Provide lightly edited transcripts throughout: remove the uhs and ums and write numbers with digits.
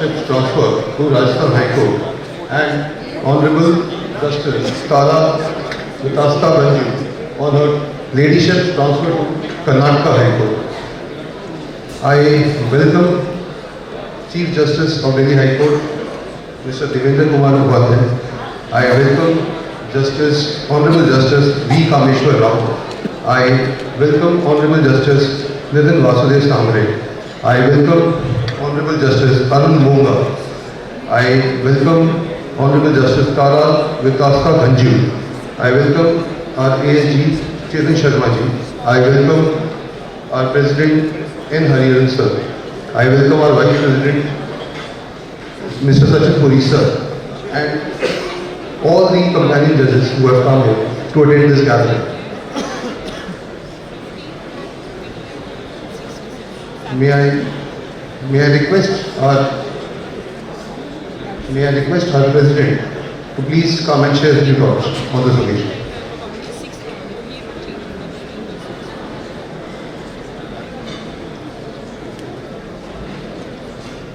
Judgeships transfer to Rajasthan High Court and Honorable Justice Tara Vitasta Banji on her ladyship transfer to Karnataka High Court. I welcome Chief Justice of Delhi High Court, Mr. Devendra Kumar Upadhyay. I welcome Honorable Justice V. Kameshwar Rao. I welcome Honorable Justice Nitin Vasudev Samre. I welcome Honorable Justice Arun Monga. I welcome Honorable Justice Tara Vitasta Bhanju. I welcome our ASG Chetan Sharma ji. I welcome our President N. Hariharan sir. I welcome our Vice President Mr. Sachin Puri sir and all the companion judges who have come here to attend this gathering. May I request our President to please come and share his thoughts on this occasion.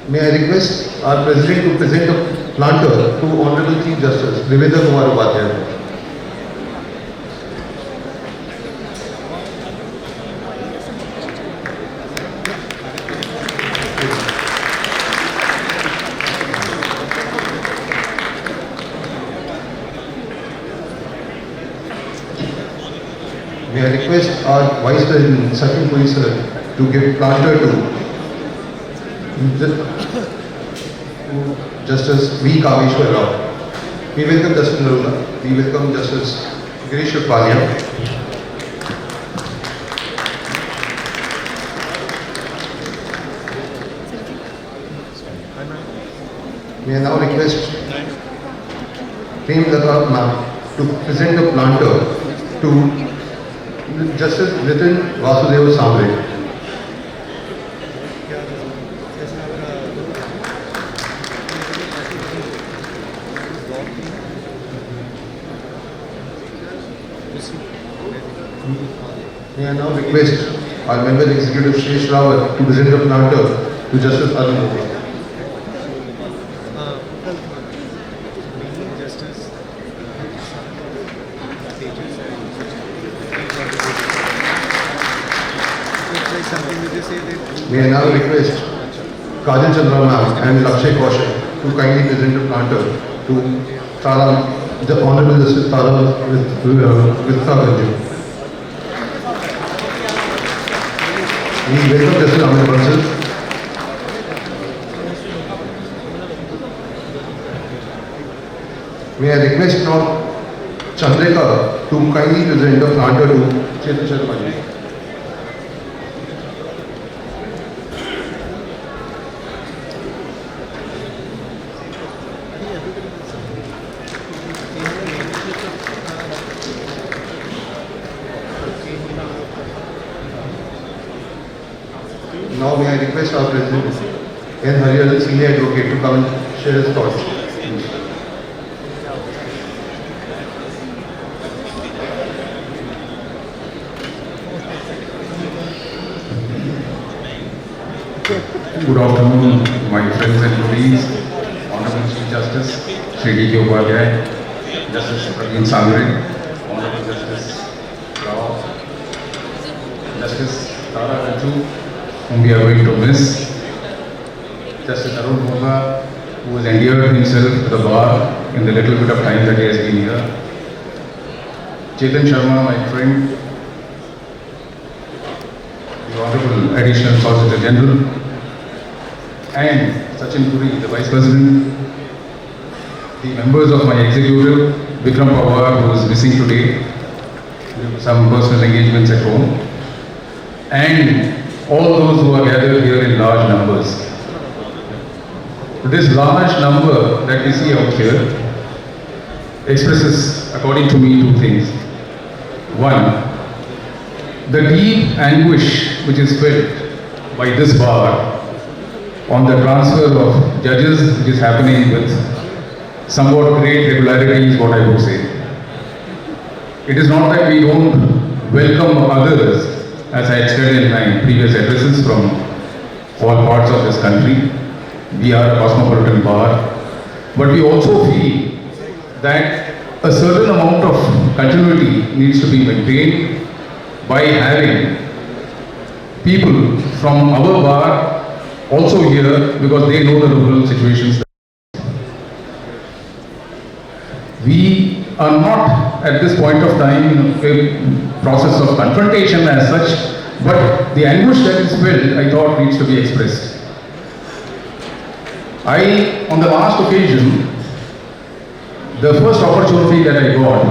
May I request our President to present a planter to Honorable Chief Justice Devendra Kumar Upadhyay. May I request our Vice President Sachin Puri sir to give planter to Justice V. Kameshwar Rao. We welcome Justice Narula. We welcome Justice Girish Upadhyay. May I now request Prem Lata ma'am to present a planter to Justice Nitin Vasudev Samre. May I now request our Member Executive Shesh Rawat to present a planter to Justice Arun Monga. May I now request Kajal Chandra ma'am and Lakshay Kaushik to kindly present a planter to Tara, the Honorable Justice Tara Vitasta Bhanju. We welcome Justice Amit Bansal. May I request now Chandrika to kindly present a planter to Chetan Sharma ji. Now may I request our President N. Hariharan, Senior Advocate, to come and share his thoughts. Good afternoon, my friends and colleagues, Honorable Chief Justice Shri D. K. Upadhyay, Justice Praveen Sangre, Honorable Justice Rao, Justice Tara Bhanju, whom we are going to miss, Justice Arun Monga, who has endeared himself to the bar in the little bit of time that he has been here, Chetan Sharma, my friend, the Honorable Additional Solicitor General, and Sachin Puri, the Vice President, the members of my executive, Vikram Pawar, who is missing today due to some personal engagements at home, and all those who are gathered here in large numbers. This large number that we see out here expresses, according to me, two things. One, the deep anguish which is felt by this bar on the transfer of judges, which is happening with somewhat great regularity, is what I would say. It is not that we don't welcome others, as I had said in my previous addresses from all parts of this country, we are a cosmopolitan bar, but we also feel that a certain amount of continuity needs to be maintained by having people from our bar also here because they know the local situations. We are not at this point of time in a process of confrontation as such, but the anguish that is felt, I thought, needs to be expressed. On the last occasion, the first opportunity that I got,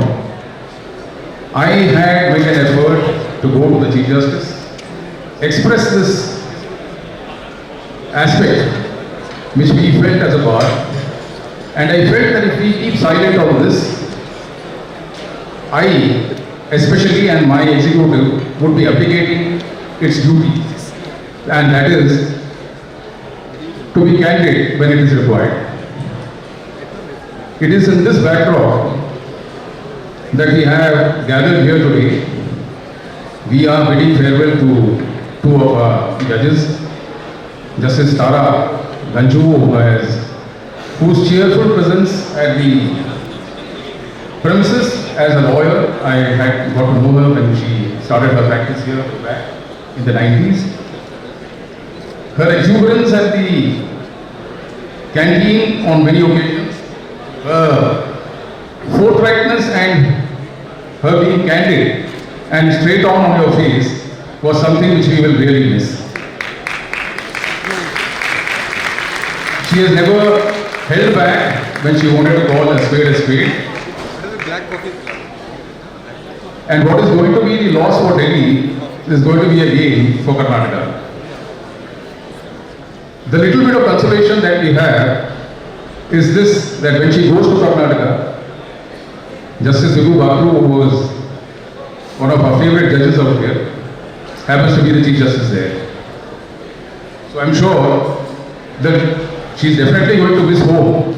I had made an effort to go to the Chief Justice, express this aspect which we felt as a bar, and I felt that if we keep silent on this, I, especially, and my executive would be abdicating its duty, and that is to be candid when it is required. It is in this backdrop that we have gathered here today. We are bidding farewell to two of our judges, Justice Tara Ganju, whose cheerful presence at the premises as a lawyer, I had got to know her when she started her practice here back in the 90s. Her exuberance at the canteen on many occasions, her forthrightness and her being candid and straight on your face was something which we will really miss. She has never held back when she wanted to call a spade a spade. And what is going to be the loss for Delhi is going to be a gain for Karnataka. The little bit of consolation that we have is this, that when she goes to Karnataka, Justice Vibhu Bakru, who was one of our favorite judges out here, happens to be the Chief Justice there. So I'm sure that she's definitely going to miss home.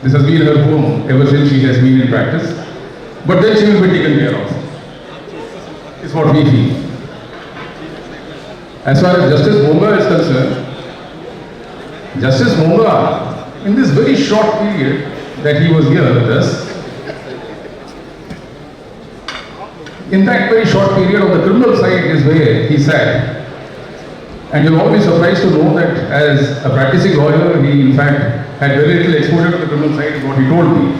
This has been her home ever since she has been in practice. But then she will be taken care of. Is what we feel. As far as Justice Monga is concerned, Justice Monga, in this very short period that he was here with us, in that very short period on the criminal side is where he sat. And you'll all be surprised to know that as a practicing lawyer, he in fact had very little exposure to the criminal side, is what he told me.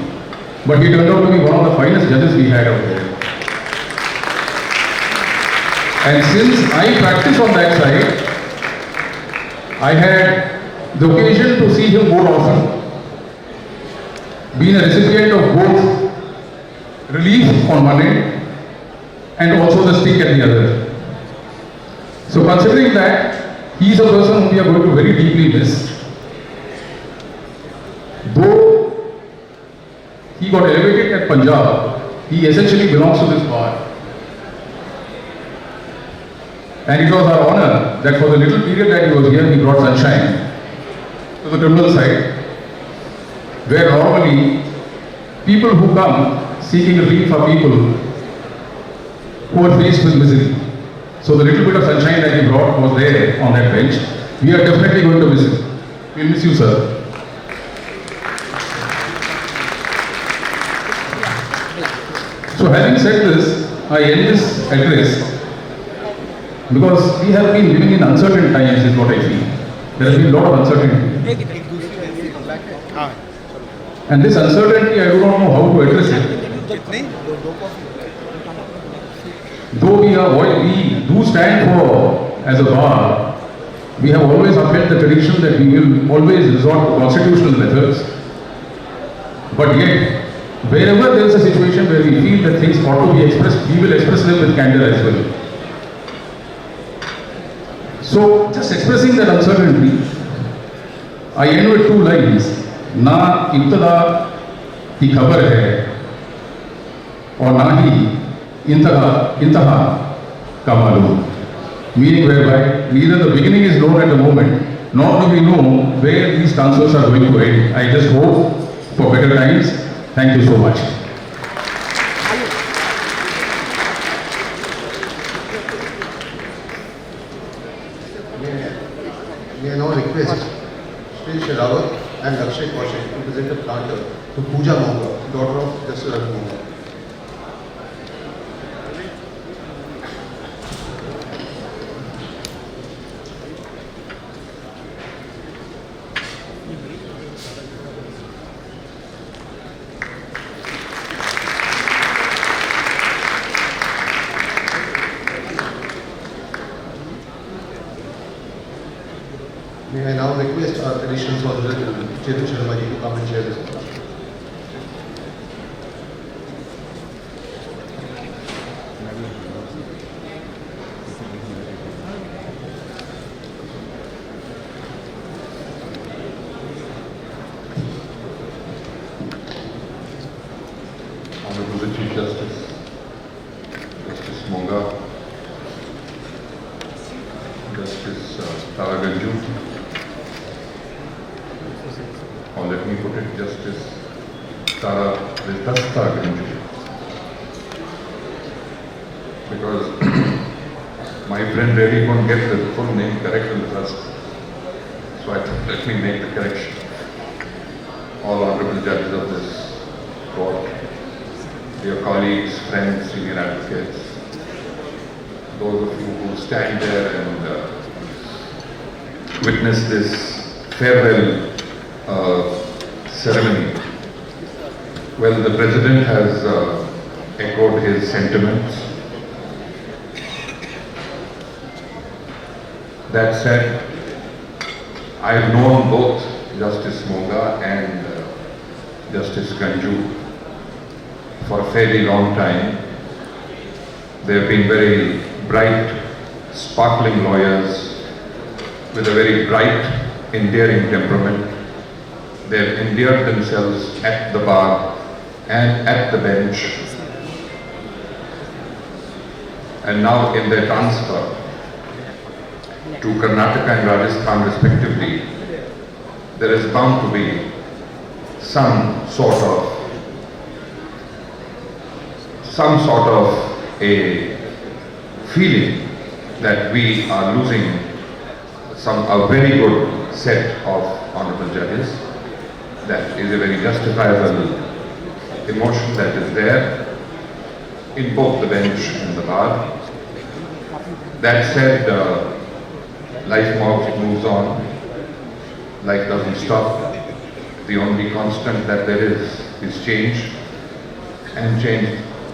But he turned out to be one of the finest judges we had out there. And since I practice on that side, I had the occasion to see him more often. Being a recipient of both relief on one end and also the stick at the other. So considering that, he is a person whom we are going to very deeply miss. Though he got elevated at Punjab, he essentially belongs to this bar. And it was our honor that for the little period that he was here, he brought sunshine to the criminal side, where normally people who come seeking relief are people who are faced with misery. So the little bit of sunshine that he brought was there on that bench. We are definitely going to miss him. We'll miss you, sir. So having said this, I end this address because we have been living in uncertain times is what I feel. There has been a lot of uncertainty. And this uncertainty, I do not know how to address it. Though we do stand for, as a bar, we have always upheld the tradition that we will always resort to constitutional methods. But yet, wherever there is a situation where we feel that things ought to be expressed, we will express them with candor as well. So, just expressing that uncertainty, I end with two lines. Na ibtada ki khabar hai, और ना ही intaha ka malum. Meaning whereby neither the beginning is known at the moment, nor do we know where these transfers are going to end. I just hope for better times. Thank you so much. May I now request Shri Sherawat and Akshay Kaushik to present a planter to Pooja Monga, daughter of Justice Arun Monga. May I now request our additional solicitor, Chetan Sharma ji, to come and share this. Honorable the Chief Justice, Justice Monga, Justice Tara Ganju, or let me put it, Justice Tara Ritasta Ganju, because my friend really couldn't get the full name correct in the first, so I thought let me make the correction. All honorable judges of this court, dear colleagues, friends, senior advocates, those of you who stand there and witness this farewell ceremony. Well, the President has echoed his sentiments. That said, I have known both Justice Monga and Justice Ganju for a fairly long time. They have been very bright, sparkling lawyers with a very bright, endearing temperament. They have endeared themselves at the bar and at the bench. And now in their transfer to Karnataka and Rajasthan respectively, there is bound to be some sort of a feeling that we are losing a very good set of honorable judges. That is a very justifiable emotion that is there in both the bench and the bar. That said, life moves on. Life doesn't stop. The only constant that there is change, and change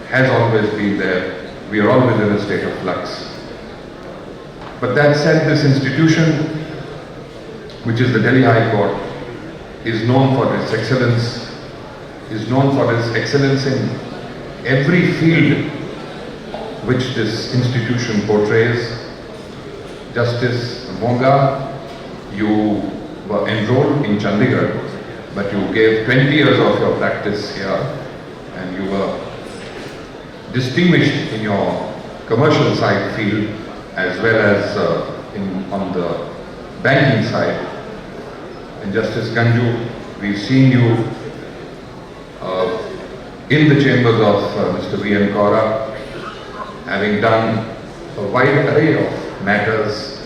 has always been there. We are always in a state of flux. But that said, this institution, which is the Delhi High Court, is known for its excellence, in every field which this institution portrays. Justice Monga, you were enrolled in Chandigarh, but you gave 20 years of your practice here, and you were distinguished in your commercial side field as well as on the banking side. And Justice Ganju, we've seen you in the chambers of Mr. V.N. Kaura, having done a wide array of matters,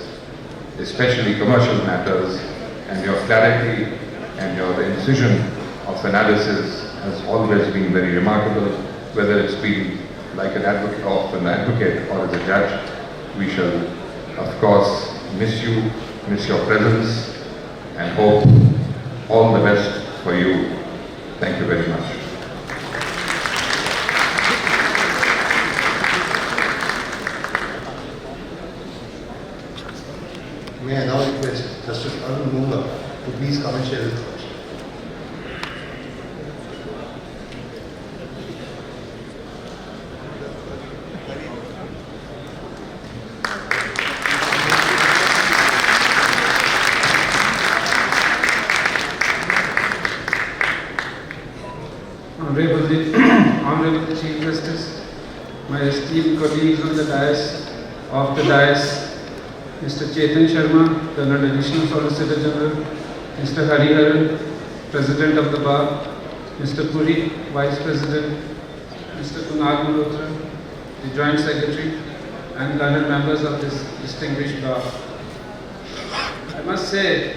especially commercial matters, and your clarity and your incision of analysis has always been very remarkable. Whether it's been like an advocate or as a judge, we shall of course miss you, miss your presence, and hope all the best for you. Thank you very much. May I now request Justice Arun Monga to please come and share his thoughts. Honorable Chief Justice, my esteemed colleagues on the dais, off the dais, Mr. Chetan Sharma, the Additional Solicitor General, Mr. Hariharan, President of the Bar, Mr. Puri, Vice President, Mr. Kunal Malhotra, the Joint Secretary, and learned members of this distinguished bar. I must say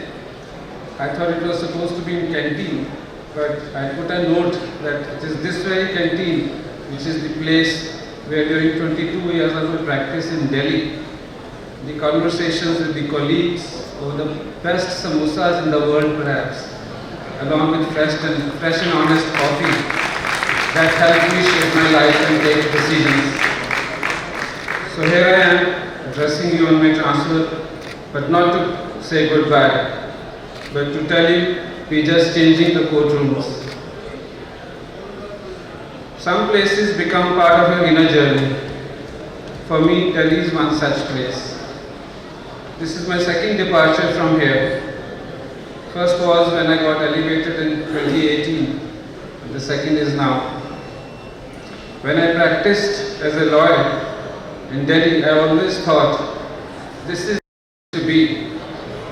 I thought it was supposed to be in canteen, but I put a note that it is this very canteen which is the place where during 22 years of my practice in Delhi, the conversations with the colleagues over the best samosas in the world perhaps, along with fresh and honest coffee that helped me shape my life and take decisions. So here I am addressing you on my transfer, but not to say goodbye, but to tell you we're just changing the courtrooms. Some places become part of your inner journey. For me, Delhi is one such place. This is my second departure from here. First was when I got elevated in 2018, and the second is now. When I practiced as a lawyer in Delhi, I always thought, this is to be,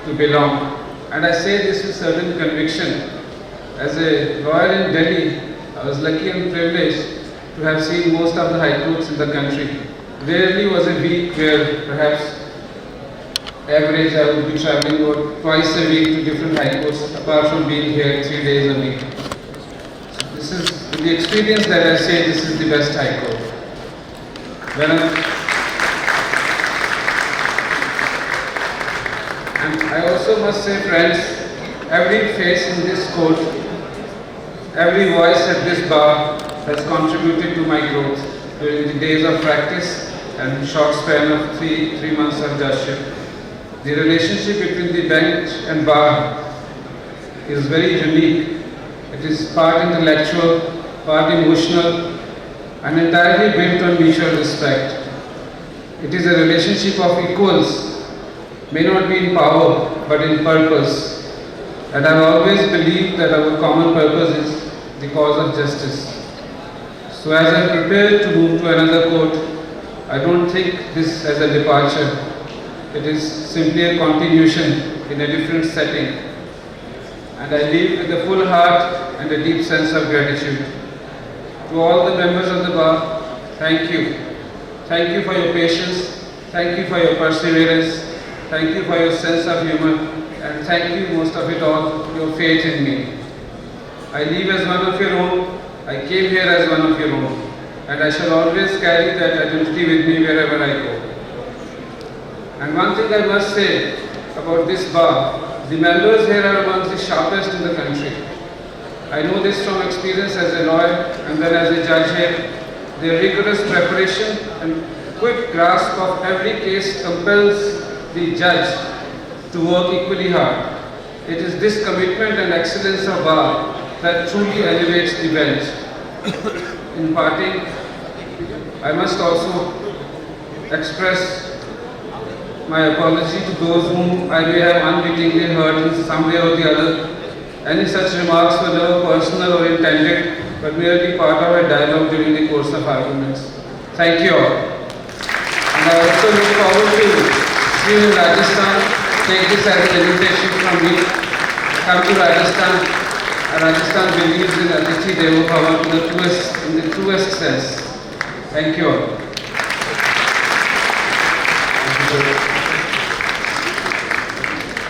to belong. And I say this with certain conviction. As a lawyer in Delhi, I was lucky and privileged to have seen most of the high courts in the country. Rarely was a week where perhaps average I would be traveling about twice a week to different high courts, apart from being here 3 days a week. So this is the experience that I say this is the best high court. And I also must say, friends, every face in this court, every voice at this bar has contributed to my growth during the days of practice and short span of three months of judgeship. The relationship between the bench and bar is very unique. It is part intellectual, part emotional, and entirely built on mutual respect. It is a relationship of equals, may not be in power, but in purpose. And I have always believed that our common purpose is the cause of justice. So as I prepare to move to another court, I don't think this as a departure. It is simply a continuation in a different setting. And I leave with a full heart and a deep sense of gratitude. To all the members of the bar, thank you. Thank you for your patience. Thank you for your perseverance. Thank you for your sense of humor. And thank you, most of it all, your faith in me. I leave as one of your own. I came here as one of your own. And I shall always carry that identity with me wherever I go. And one thing I must say about this bar, the members here are among the sharpest in the country. I know this from experience as a lawyer and then as a judge here. Their rigorous preparation and quick grasp of every case compels the judge to work equally hard. It is this commitment and excellence of bar that truly elevates the bench. In parting, I must also express my apology to those whom I may have unwittingly hurt in some way or the other. Any such remarks were never personal or intended, but merely part of a dialogue during the course of arguments. Thank you all. And I also look forward to seeing you in Rajasthan. Take this as an invitation from me. Come to Rajasthan. Rajasthan believes in Atithi Devo Bhava in the truest sense. Thank you all.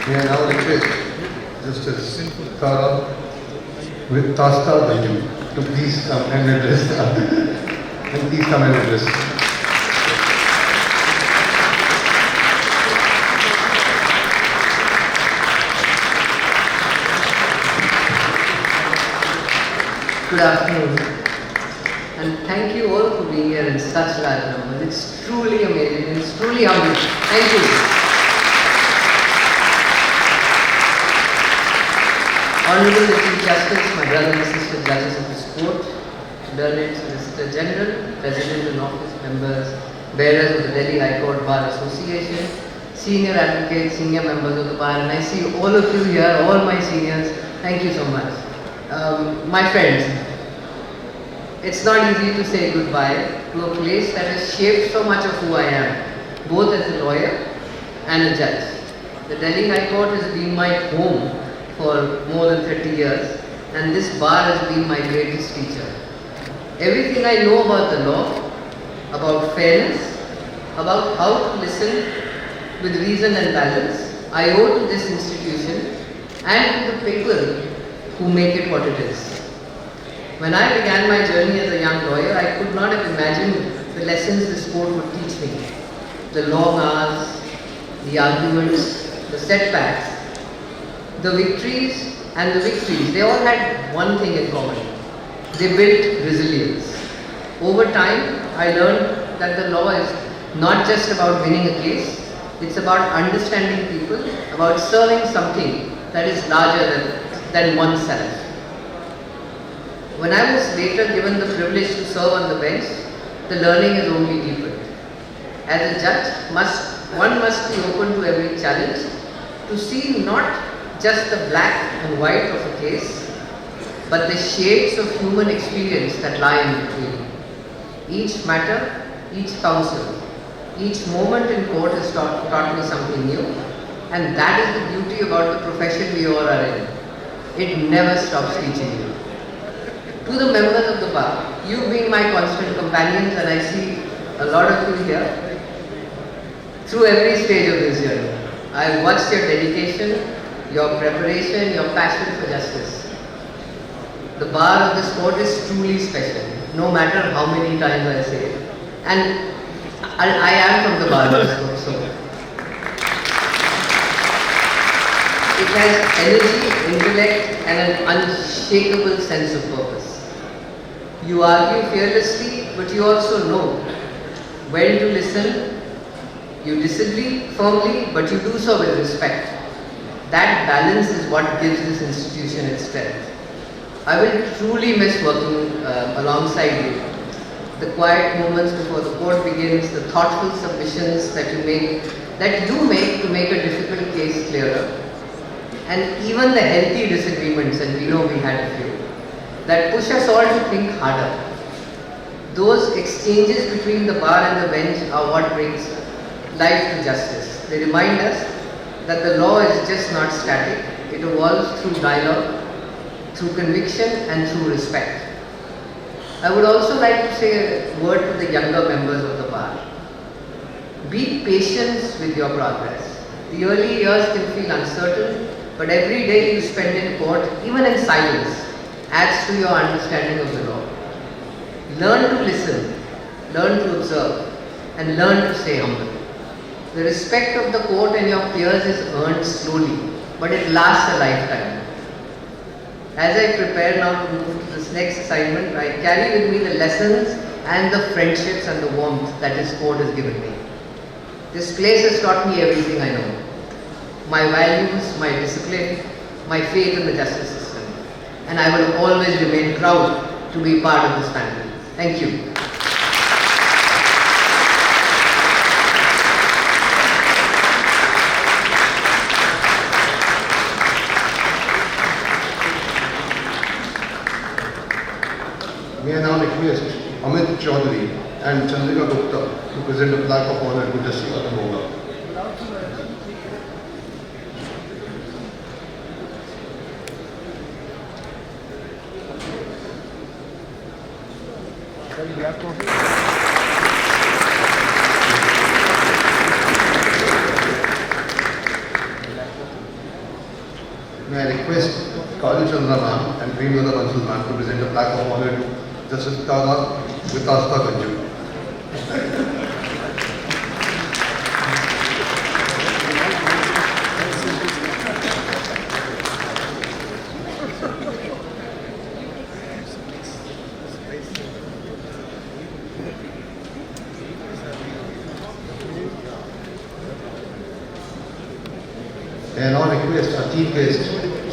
May I now request Justice Tara with Tasta Banju to please come and address Good afternoon, and thank you all for being here in such large numbers. It's truly amazing and it's truly humbling. Thank you. Honorable Chief Justice, my brother and sister judges of this court, learned Solicitor General, President and office members, bearers of the Delhi High Court Bar Association, senior advocates, senior members of the bar, and I see all of you here, all my seniors. Thank you so much. My friends, it's not easy to say goodbye to a place that has shaped so much of who I am, both as a lawyer and a judge. The Delhi High Court has been my home for more than 30 years, and this bar has been my greatest teacher. Everything I know about the law, about fairness, about how to listen with reason and balance, I owe to this institution and to the people who make it what it is. When I began my journey as a young lawyer, I could not have imagined the lessons this court would teach me. The long hours, the arguments, the setbacks, the victories and the victories, they all had one thing in common. They built resilience. Over time, I learned that the law is not just about winning a case, it's about understanding people, about serving something that is larger than oneself. When I was later given the privilege to serve on the bench, the learning is only deepened. As a judge, one must be open to every challenge, to see not just the black and white of a case, but the shades of human experience that lie in between. Each matter, each counsel, each moment in court has taught me something new, and that is the beauty about the profession we all are in. It never stops teaching you. To the members of the bar, you've been my constant companions, and I see a lot of you here through every stage of this journey. I've watched your dedication, your preparation, your passion for justice. The bar of this court is truly special, no matter how many times I say it. And I am from the bar of this court, so it has energy, intellect, and an unshakable sense of purpose. You argue fearlessly, but you also know when to listen. You disagree firmly, but you do so with respect. That balance is what gives this institution its strength. I will truly miss working alongside you. The quiet moments before the court begins, the thoughtful submissions that you make to make a difficult case clearer, and even the healthy disagreements, and we know we had a few, that push us all to think harder. Those exchanges between the bar and the bench are what brings life to justice. They remind us that the law is just not static. It evolves through dialogue, through conviction, and through respect. I would also like to say a word to the younger members of the bar. Be patient with your progress. The early years can feel uncertain, but every day you spend in court, even in silence, adds to your understanding of the law. Learn to listen, learn to observe, and learn to stay humble. The respect of the court and your peers is earned slowly, but it lasts a lifetime. As I prepare now to move to this next assignment, I carry with me the lessons and the friendships and the warmth that this court has given me. This place has taught me everything I know. My values, my discipline, my faith in the justice system. And I will always remain proud to be part of this family. Thank you. May I now request Amit Chaudhary and Chandrika Gupta to present a plaque of honor to Justice Arun Boga. May I request Kali Chandra ma'am and Premlata Bansal ma'am to present a plaque of honor to Justice Tara Vitasta Ganju. And now request our chief guest,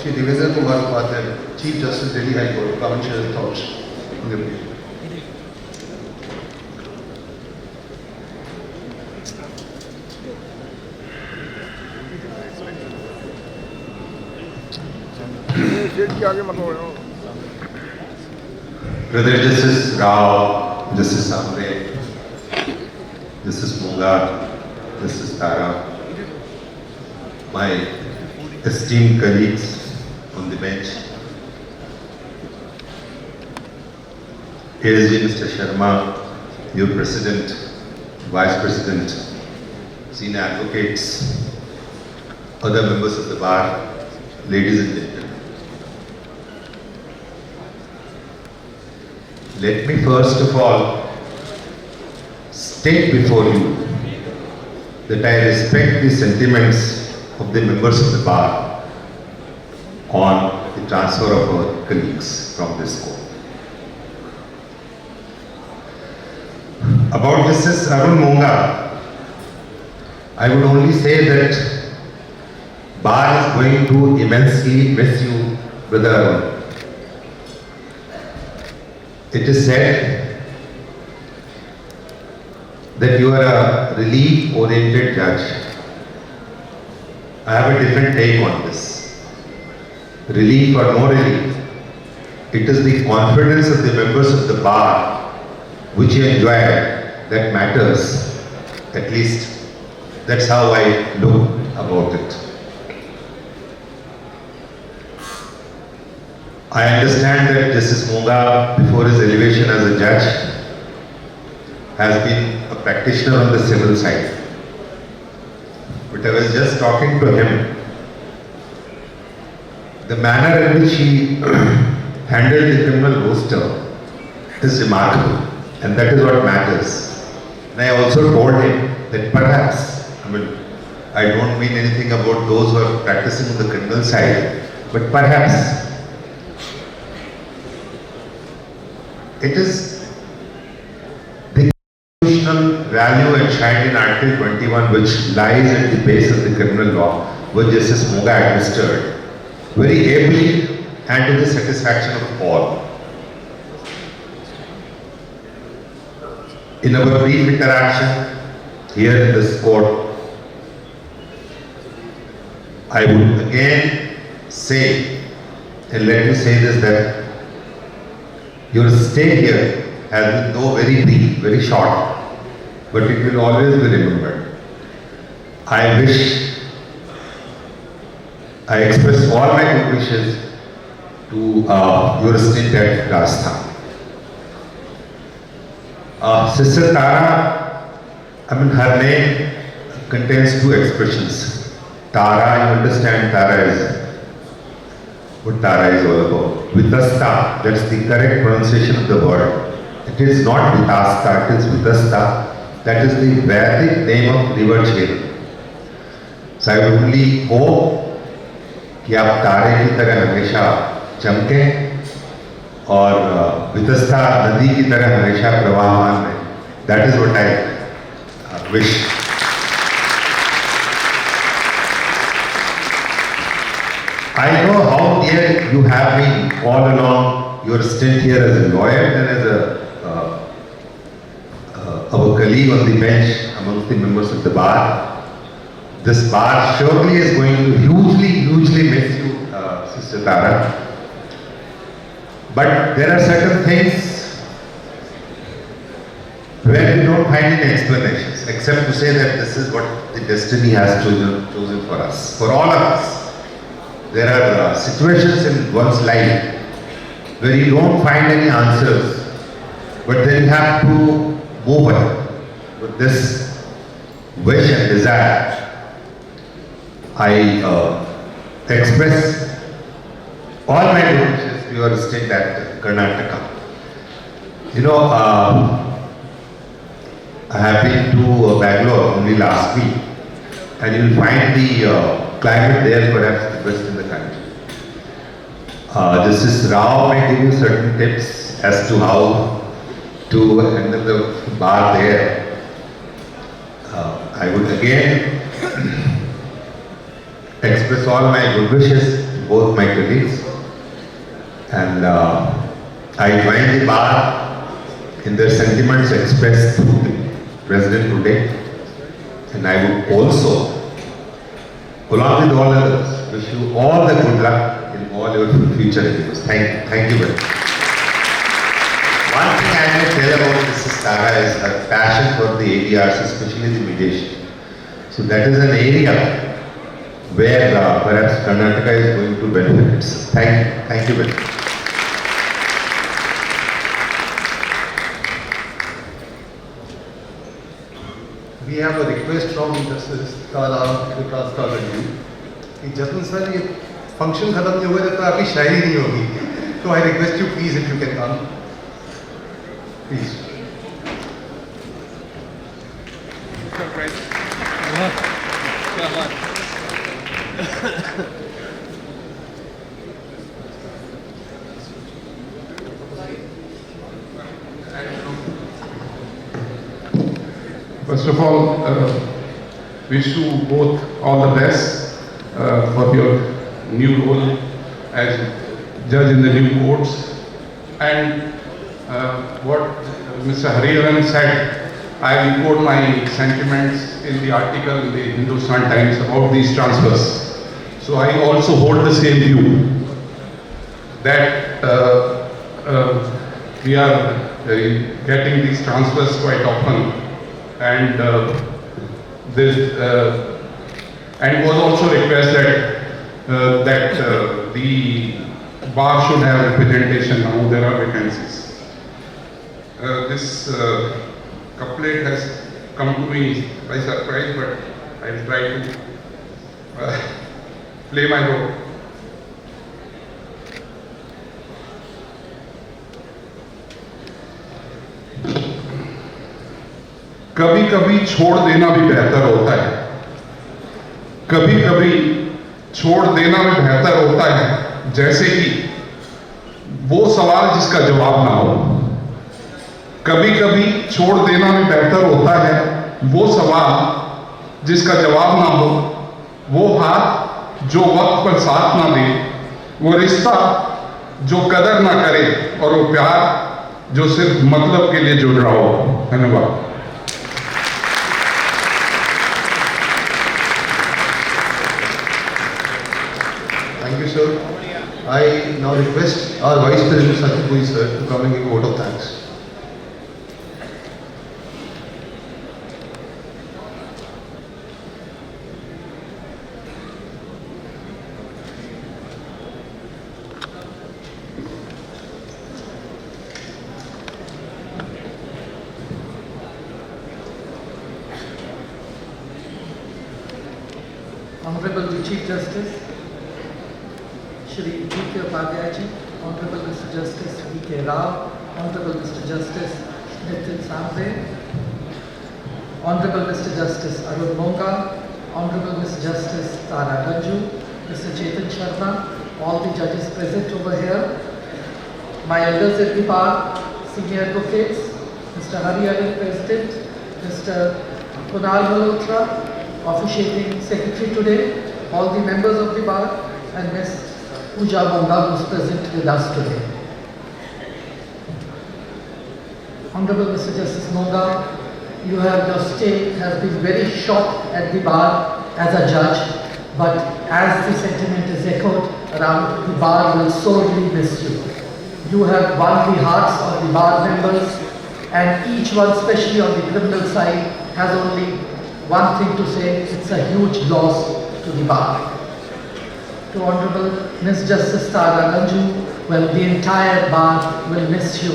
Shri Devendra Kumar Upadhyay, Chief Justice Delhi High Court, to come and share his thoughts on the occasion. Brother Justice Rao, Justice Samre, Justice Munga, Justice Tara, my esteemed colleagues on the bench, ASG Mr. Sharma, your President, Vice President, senior advocates, other members of the bar, ladies and gentlemen. Let me first of all state before you that I respect the sentiments of the members of the bar on the transfer of our colleagues from this court. About Mrs. Arun Monga, I would only say that bar is going to immensely miss you, Brother Arun. It is said that you are a relief-oriented judge. I have a different take on this. Relief or no relief, it is the confidence of the members of the bar which you enjoy that matters. At least that's how I look about it. I understand that Justice Monga, before his elevation as a judge, has been a practitioner on the civil side. But I was just talking to him. The manner in which he handled the criminal roster is remarkable, and that is what matters. And I also told him that perhaps, I don't mean anything about those who are practicing on the criminal side, but perhaps it is the constitutional value enshrined in Article 21 which lies at the base of the criminal law, which Justice Monga administered very ably and to the satisfaction of all. In our brief interaction here in this court, I would again say, and let me say this, that your stay here has been though very brief, very short, but it will always be remembered. I express all my good wishes to your stint at Rajasthan. Sister Tara, her name contains two expressions. Tara, you understand Tara is what Tara is all about. Vitasta, that's the correct pronunciation of the word. It is not Vitasta, it is Vitasta. That is the Vedic name of river chain. So I would only hope कि आप तारे की तरह हमेशा चमकें और वितस्ता नदी की तरह हमेशा प्रवाहमान रहें. That is what I wish. I know how dear you have been all along your stint here as a lawyer and as our colleague on the bench amongst the members of the bar. This bar surely is going to hugely miss you, Sister Tara. But there are certain things where we don't find any explanations except to say that this is what the destiny has chosen for us, for all of us. There are situations in one's life where you don't find any answers, but then you have to move on with this wish and desire. I express all my good wishes to your stint at Karnataka. You know, I have been to Bangalore only last week, and you will find the climate there perhaps the best in the country. Justice Rao may give you certain tips as to how to handle the bar there. I would again express all my good wishes to both my colleagues, and I join the bar in their sentiments expressed through the President today, and I would also, along with all others, wish you all the good luck in all your future endeavors. Thank you very much. One thing I may tell about Mrs. Tara is her passion for the ADRs, especially the mediation. So that is an area where perhaps Karnataka is going to benefit. Thank you very much. We have a request from Justice Tara Vikas Kalanji कि जतन sir ये function खत्म नहीं होगा जब तक आपकी शायरी नहीं होगी. तो I request you please if you can come please. First of all, wish you both all the best for your new role as judge in the new courts. And what Mr. Hariharan said, I echoed my sentiments in the article in the Hindustan Times about these transfers. So I also hold the same view that we are getting these transfers quite often, and and it was also requested that the bar should have representation. Now there are vacancies. This couplet has come to me by surprise, but I will try to play my role. कभी कभी छोड़ देना भी बेहतर होता है. कभी कभी छोड़ देना भी बेहतर होता है, जैसे कि वो सवाल जिसका जवाब ना हो. कभी कभी छोड़ देना भी बेहतर होता है, वो सवाल जिसका जवाब ना हो. वो हाथ जो वक्त पर साथ ना दे, वो रिश्ता जो कदर ना करे, और वो प्यार जो सिर्फ मतलब के लिए जुड़ रहा हो. धन्यवाद. Thank you, sir. I now request our Vice President Sachin Puri sir to come and give a vote of thanks. Honorable the Chief Justice, Shri D.K. Upadhyay ji, Honorable Mr. Justice D.K. Rao, Honorable Mr. Justice Nitin Sambre, Honorable Mr. Justice Arun Monga, Honorable Mr. Justice Tara Ganju, Mr. Chetan Sharma, all the judges present over here, my elders at the bar, senior advocates, Mr. Hariharan President, Mr. Kunal Malhotra, officiating secretary today, all the members of the bar, and Ms. Pooja Monga, who is present with us today. Honorable Mr. Justice Monga, your stay has been very short at the bar as a judge, but as the sentiment is echoed around, the bar will sorely miss you. You have won the hearts of the bar members, and each one, especially on the criminal side, has only one thing to say: it's a huge loss to the bar. To Honorable Ms. Justice Tara Ganju, well, the entire bar will miss you.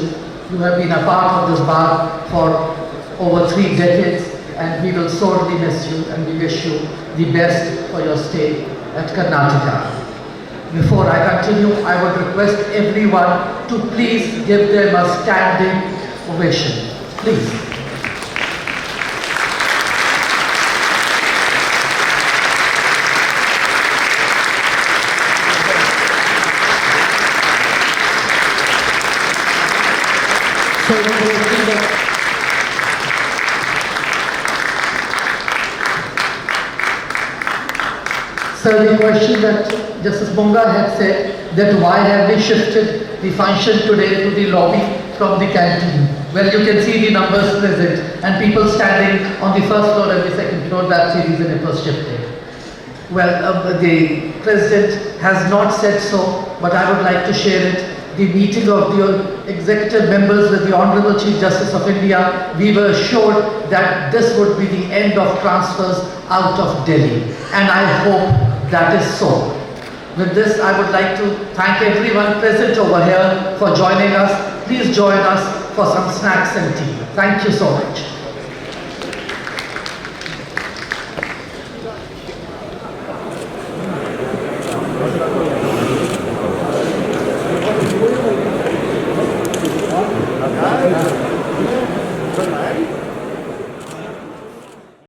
You have been a part of this bar for over 3 decades, and we will sorely miss you, and we wish you the best for your stay at Karnataka. Before I continue, I would request everyone to please give them a standing ovation. Please. Sir, the question that Justice Monga had said, that why have we shifted the function today to the lobby from the canteen? Well, you can see the numbers present and people standing on the first floor and the second floor. That's the reason it was shifted. Well, the President has not said so, but I would like to share it. The meeting of the executive members with the Honorable Chief Justice of India, we were assured that this would be the end of transfers out of Delhi, and I hope that is so. With this, I would like to thank everyone present over here for joining us. Please join us for some snacks and tea. Thank you so much. Right?